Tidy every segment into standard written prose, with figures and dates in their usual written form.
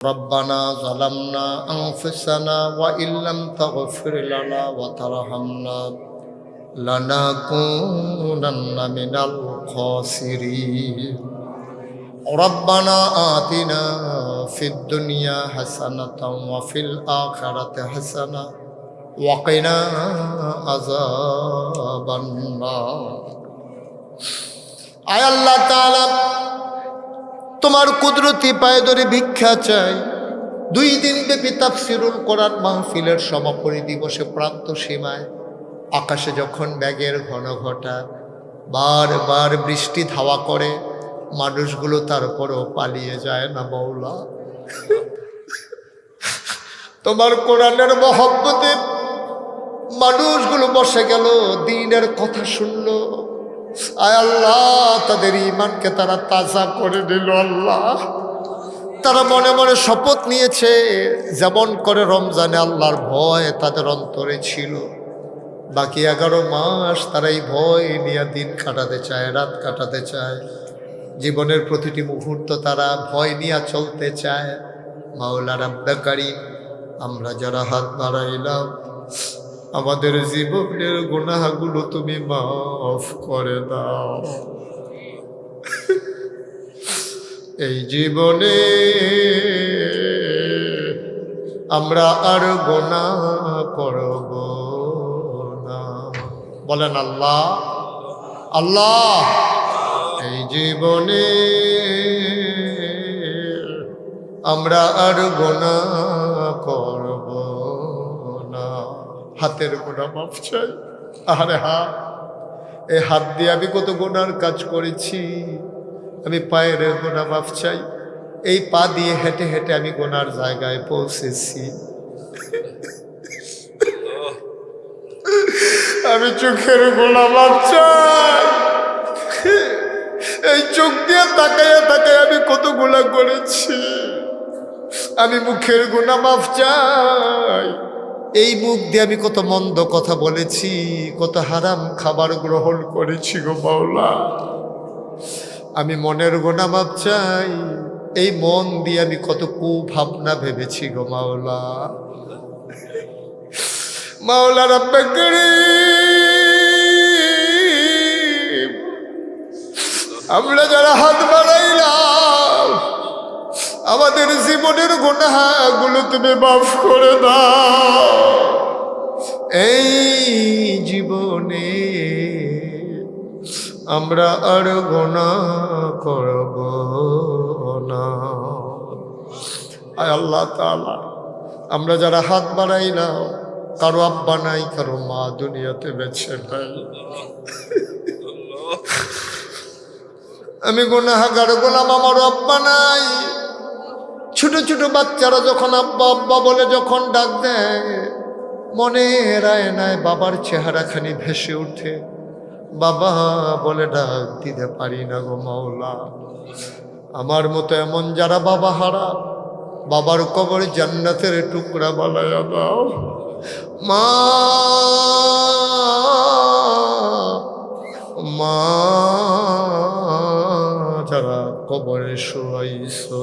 ربنا ظلمنا أنفسنا وإن لم تغفر لنا وترحمنا لنكونن من الخاسرين ربنا آتنا في الدنيا حسنة وفي الآخرة حسنة وقنا عذاب النار আয় আল্লাহ তাআলা তোমার কুদরতি পায়ে ধরে ভিক্ষা চাই। 2 দিন ব্যাপী তাফসীরুল কোরআন মাহফিলের সমাপনী দিবসে প্রান্ত সীমায় আকাশে যখন মেঘের ঘনঘটা বারবার বৃষ্টি ধাওয়া করে, মানুষগুলো তারপরও পালিয়ে যায় না মাওলা। তোমার কোরআনের মহব্বতে মানুষগুলো বসে গেল, দ্বীনের কথা শুনলো। আয় আল্লাহ, তাদের ঈমানকে তারা তাজা করে দিল। আল্লাহ, তারা মনে মনে শপথ নিয়েছে, যেমন করে রমজানে আল্লাহর ভয় তাদের অন্তরে ছিল, বাকি 11 মাস তারা এই ভয় নিয়ে দিন কাটাতে চায়, রাত কাটাতে চায়। জীবনের প্রতিটি মুহূর্ত তারা ভয় নিয়ে চলতে চায়। মাওলা রাব্বে কারীম, আমরা যারা হাত বাড়াইলাম, আমাদের জীবনের গুনাহগুলো তুমি মাফ করে দাও। এই জীবনে আমরা আর গুনাহ করব না। বলেন আল্লাহ আল্লাহ। এই জীবনে আমরা আর গুনাহ করব না। হাতের গুনাহ মাফ চাই। আরে হাত, এই হাত দিয়ে আমি কত গুনার কাজ করেছি। আমি পায়ের গুনাহ মাফ চাই। এই পা দিয়ে হেঁটে হেঁটে আমি গুনার জায়গায় পৌঁছেছি। আমি চোখের গুনাহ মাফ চাই। এই চোখ দিয়ে তাকাইয়া তাকাইয়া আমি কত গুনাহ করেছি। আমি মুখের গুনাহ মাফ চাই। এই মুখ দিয়ে আমি কত মন্দ কথা বলেছি, কত হারাম খাবার গ্রহণ করেছি গো মাওলা। আমি মনের গুনাহ মাফ চাই। এই মন দিয়ে আমি কত কুভাবনা ভেবেছি গো মাওলা। মাওলা রাব্বে কারীম, আমরা যারা হাত বাড়াইলাম, আমাদের জীবনের গুনাহগুলো তুমি মাফ করে দাও। এই জীবনে আমরা আর গুনাহ করব না। আয় আল্লাহ তাআলা, আমরা যারা হাত বাড়াইলাম, কারো আব্বা নাই, কারো মা দুনিয়াতে বেঁচে নাই। আমি গুনাহগার গোলাম, আমার আব্বা নাই। ছোট ছোট বাচ্চারা যখন আব্বা আব্বা বলে যখন ডাক দেয়, মনের আয়নায় বাবার চেহারাখানি ভেসে ওঠে। বাবা বলে ডাক দিতে পারি না গো মাওলা। আমার মতো এমন যারা বাবা হারা, বাবার কবর জান্নাতের টুকরা বানায়া দাও। মা মা যারা কবরে শোয়াইছো,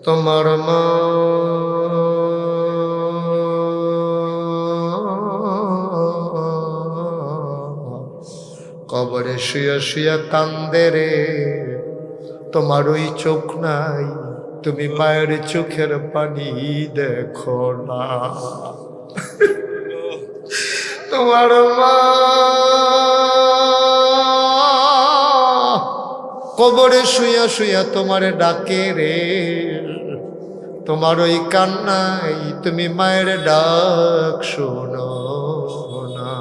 তোমার মা কবরে শুয়া শুয়া কান্দে রে। তোমার ওই চোখ নাই, তুমি মায়ের চোখের পানি দেখো না। তোমার মা কবরে শুয়া শুয়া তোমারে ডাকে রে। তোমার ওই কান্নাই তুমি মায়ের ডাক শোনো না।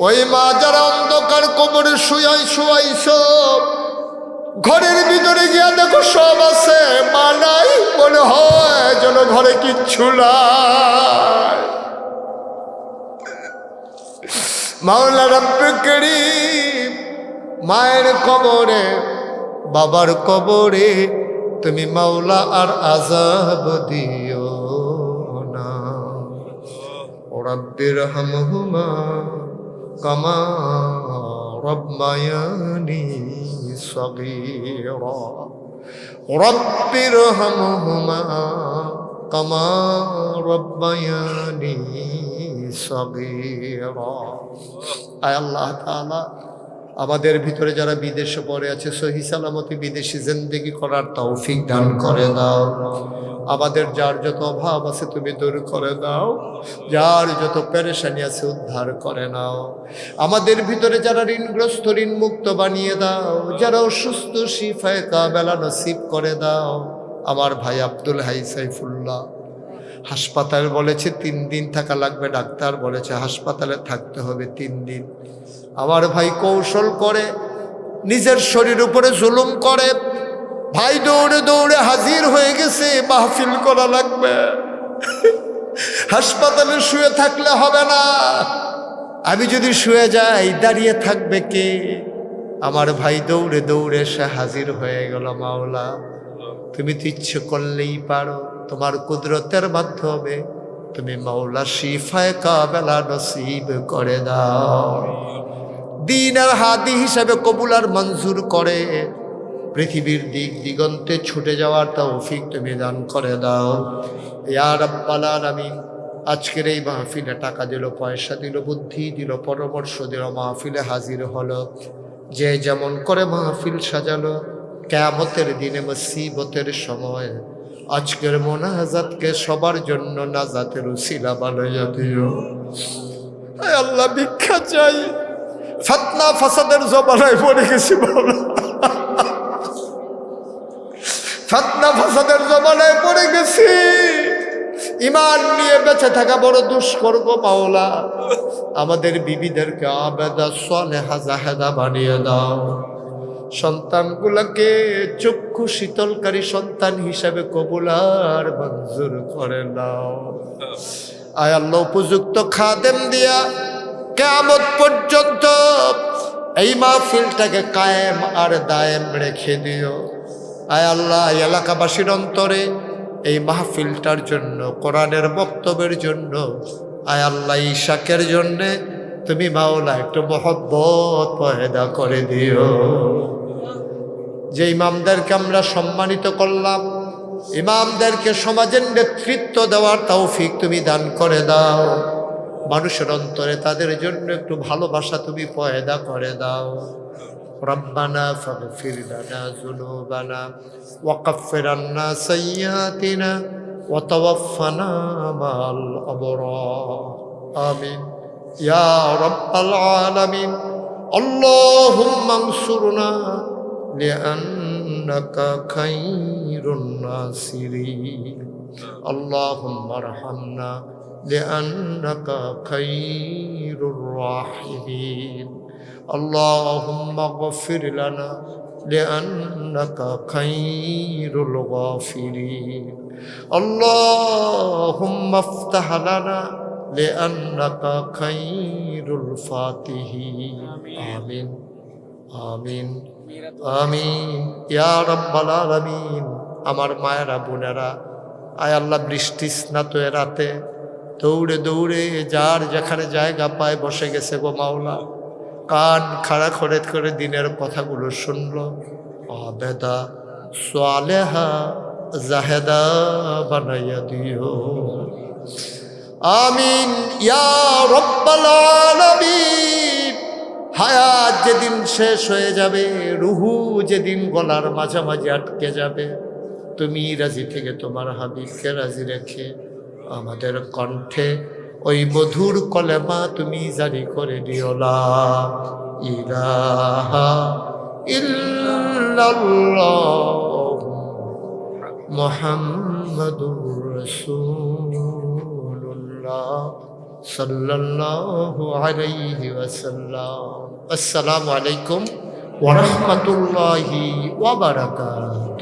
ওই মা যারা অন্ধকার কবরে শুয়াইছ, ঘরের ভিতরে গিয়া দেখো সব আছে, মা নাই, মনে হয় যেন ঘরে কিচ্ছু নাই। মাওলা রাব্বে কারীম, মায়ের কবরে বাবার কবরে তুমি মাওলা আর আযাব দিও না। রাব্বির হামহুমা কামা রব্বায়ানি সগীরা। রব্বিরহামহুমা কামা রব্বায়ানি সগীরা। আয় আল্লাহ তাআলা, আমাদের ভিতরে যারা বিদেশে পড়ে আছে সহি সালামতি বিদেশি জিন্দেগি করার তৌফিক দান করে দাও। আমাদের যার যত অভাব আছে তুমি দূর করে দাও, যার যত পেরেশানি আছে উদ্ধার করে নাও। আমাদের ভিতরে যারা ঋণগ্রস্ত ঋণ মুক্ত বানিয়ে দাও, যারা অসুস্থ শিফায়ে কামেলা নসিব করে দাও। আমার ভাই আব্দুল হাই সাইফুল্লাহ হাসপাতাল বলেছে 3 দিন থাকা লাগবে, ডাক্তার বলেছে হাসপাতালে থাকতে হবে 3 দিন। আমার ভাই কৌশল করে নিজের শরীর উপরে জুলুম করে ভাই দৌড়ে দৌড়ে হাজির হয়ে গেছে, মাহফিল করা লাগবে। হাসপাতালে শুয়ে থাকলে হবে না, আমি যদি শুয়ে যাই দাঁড়িয়ে থাকবে কে? আমার ভাই দৌড়ে দৌড়ে সে হাজির হয়ে গেল। মাওলা, তুমি তো ইচ্ছে করলেই পারো, তোমার কুদরতের মাধ্যমে তুমি মাওলা শিফায়ে কামেলা নসিব করে দাও। দ্বীনের হাদি হিসাবে কবুল আর মঞ্জুর করে পৃথিবীর দিক দিগন্তে ছুটে যাওয়ার তৌফিক তুমি দান করে দাও ইয়া রাব্বাল আলামিন। আজকের এই মাহফিলে টাকা দিল, পয়সা দিল, বুদ্ধি দিল, পরামর্শ দিল, মাহফিলে হাজির হলো। যে যেমন করে মাহফিল সাজালো, কিয়ামতের দিনে মুসিবতের সময় আজকের মোনাজাতকে সবার জন্য নাজাতের উসিলা বানাইয়া দিও। আয় আল্লাহ, ভিক্ষা চাই, ফিতনা ফাসাদের জমানায় পড়ে গেছি বাবা, ফিতনা ফাসাদের জমানায় পড়ে গেছি। ঈমান নিয়ে বেঁচে থাকা বড় দুষ্কর গো মাওলা। আমাদের বিবিদেরকে আবেদা সালেহা জাহেদা বানিয়ে দাও। সন্তানগুলোকে চক্ষু শীতলকারী সন্তান হিসাবে কবুল আর মঞ্জুর করে নাও। আয় আল্লাহ, উপযুক্ত খাদেম দিয়া কিয়ামত পর্যন্ত এই মাহফিলটাকে কায়েম আর দায়েম রেখে দিও। আয় আল্লাহ, এলাকাবাসীর অন্তরে এই মাহফিলটার জন্য, কোরআনের বক্তব্যের জন্য, আয় আল্লাহ ইশাকের জন্যে তুমি মাওলা একটু মহব্বত পয়দা করে দিও। যে ইমামদেরকে আমরা সম্মানিত করলাম, ইমামদেরকে সমাজের নেতৃত্ব দেওয়ার তৌফিক তুমি দান করে দাও। মানুষের অন্তরে তাদের জন্য একটু ভালোবাসা তুমি পয়দা করে দাও। রব্বানা ফাগফির লানা যুনুবানা ওয়া কাফফির আন্না সাইয়্যাতিনা ওয়া তাওয়াফফানা মা'আল আবরার। আমিন ইয়া রাব্বাল আলামিন। আল্লাহুম্মা আনসুরনা লিআন্নাকা খায়রুন নাসিরিন। আল্লাহুম্মা আরহামনা লিআন্নাকা খায়রুর রাহিমিন। اللهم اغفر لنا لأنك خير الغافرين. اللهم افتح لنا لأنك خير الفاتحين. آمين آمين آمين يا رب العالمين. আমার মায়েরা বোনেরা, আয় আল্লাহ, বৃষ্টি স্নাত রাতে দৌড়ে দৌড়ে যার যেখানে জায়গা পায় বসে গেছে গো মাওলা। কান খাড়া করে করে দিনের কথাগুলো শুনলো। আবেদা সালেহা জাহেদা বানাইয়া দিও। আমিন ইয়া রাব্বাল আলামিন। হায়াত যেদিন শেষ হয়ে যাবে, রুহু যেদিন গলার মাঝামাঝি আটকে যাবে, তুমি রাজি থেকে তোমার হাবিবকে রাজি রেখে আমাদের কণ্ঠে ওই মধুর কলেমা তুমি জারি করে দিও, লা ইলাহা ইল্লাল্লাহ মুহাম্মাদুর রাসূলুল্লাহ সাল্লাল্লাহু আলাইহি ওয়াসাল্লাম। আসসালামু আলাইকুম ওয়া রাহমাতুল্লাহি ওয়া বারাকাতুহু।